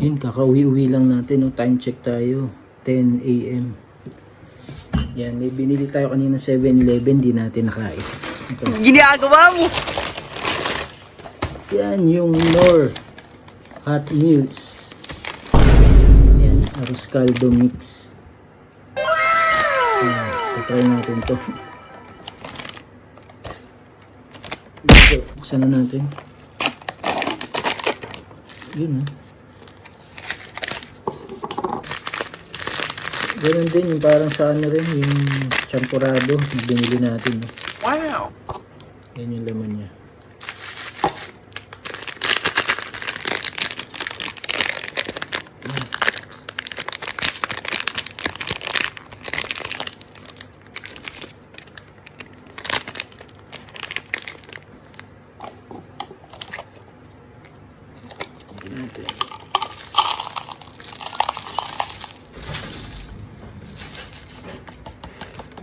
Yun, kakauwi-uwi lang natin. No? Time check tayo. 10 a.m. Yan, may binili tayo kanina 7-Eleven. Di natin nakain. Ito. Ginagawa mo! Yan, yung Knorr Hot Meals. Yan, arroz caldo mix. Yan, try natin to. Dito, buksan na natin. Yun, ganun din, yung parang sa ano rin, yung champurado na binili natin. Wow! Yan yung laman niya.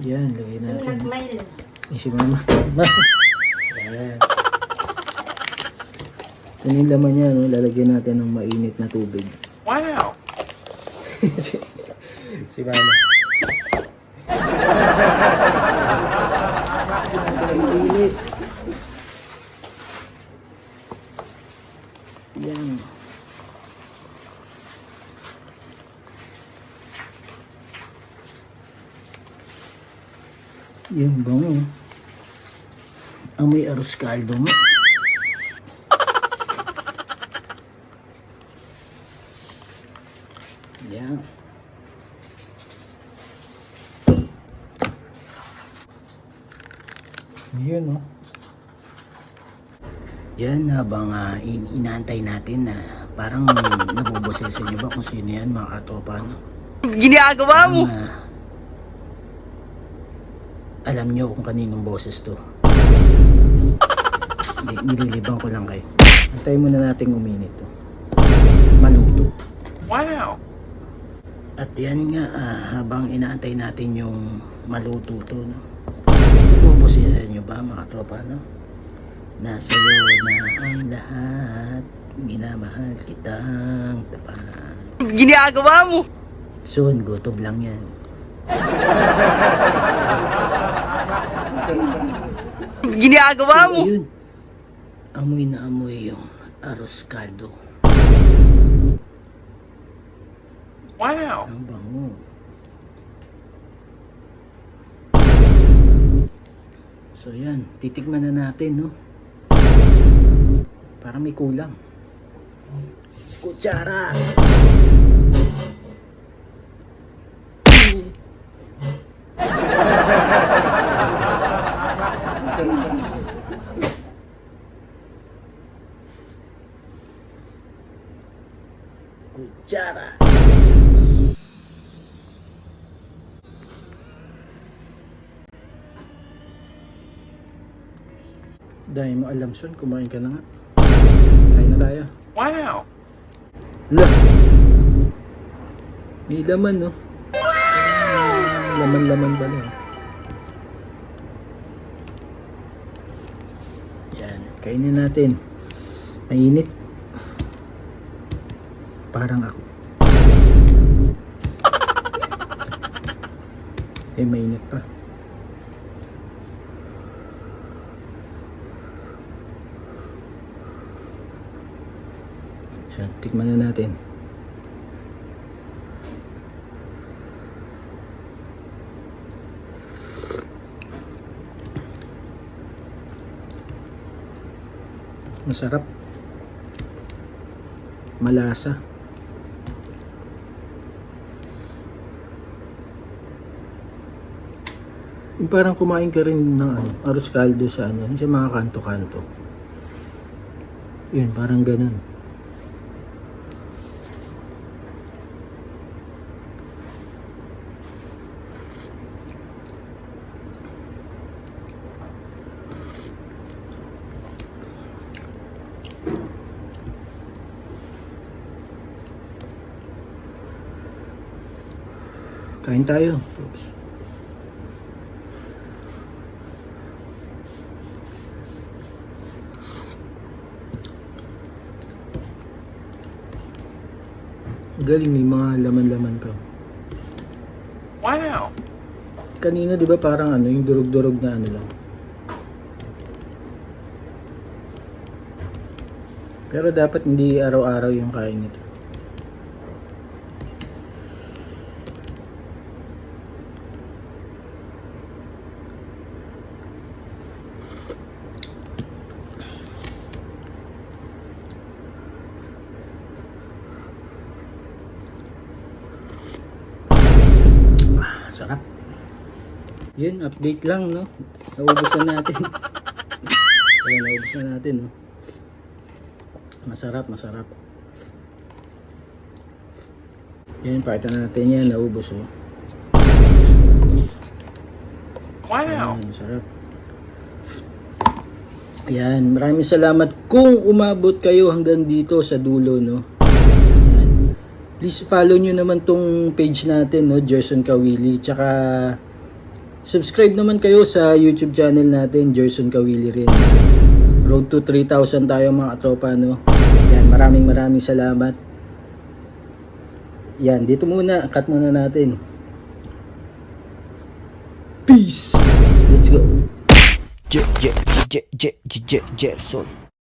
Yan, lagay natin. Si mama. Yan. Ito yung laman niya, no? Lalagyan natin ng mainit na tubig. Wow! si mama. Init. Yan. Yung bango. Amoy arroz caldo mo. Yan. Yun, oh. Yan, habang inaantay natin na parang nabuboses nyo ba kung sino yan, mga katropa, no? Ginagawa mo! Alam nyo kung kaninong boses to. Nililibang ko lang kayo. Antayin muna natin uminit to. Maluto. Wow! At yan nga, habang inaantay natin yung maluto to, no? Nabuboses nyo ba, mga tropa, no? Nasa iyo na ang lahat, minamahal kitang tapat. Ginagawa mo! Soon, gutom lang yan. Ginagawa mo! So, yun. Amoy na amoy yung arroz caldo. Wow! Ang bango. So yan, titikman na natin, no? Parang may kulang. Kutsara! Kutsara! Dahil mo alam, son, kumain ka na nga. Kain na tayo. Wow! Lah! May laman, no? Laman-laman pala. Yan, kainin natin. Mainit. Parang ako. Mainit pa. Yan, tikman na natin. Masarap. Malasa. Yung parang kumain ka rin ng arroz caldo sa sa mga kanto-kanto. Yun, parang ganun. Kain tayo. Oops. Galing, may mga laman-laman pa. Wow. Kanina, di ba parang ano, yung durog-durog na ano lang. Pero dapat hindi araw-araw yung kain nito. Sarap. Yun, update lang, no? Naubusan natin. Ayan, naubusan natin, no? Masarap, masarap. Yan, pakita natin yan. Naubos, oh. Wow. Ayan, masarap. Ayan, maraming salamat kung umabot kayo hanggang dito sa dulo, no? Ayan. Please follow nyo naman tong page natin, no? Gerson Kawili. Tsaka subscribe naman kayo sa YouTube channel natin, Gerson Kawili rin. Road to 3,000 tayo mga tropa, no? Yan, maraming salamat. Yan, dito muna, cut muna natin. Peace! Let's go! Gerson.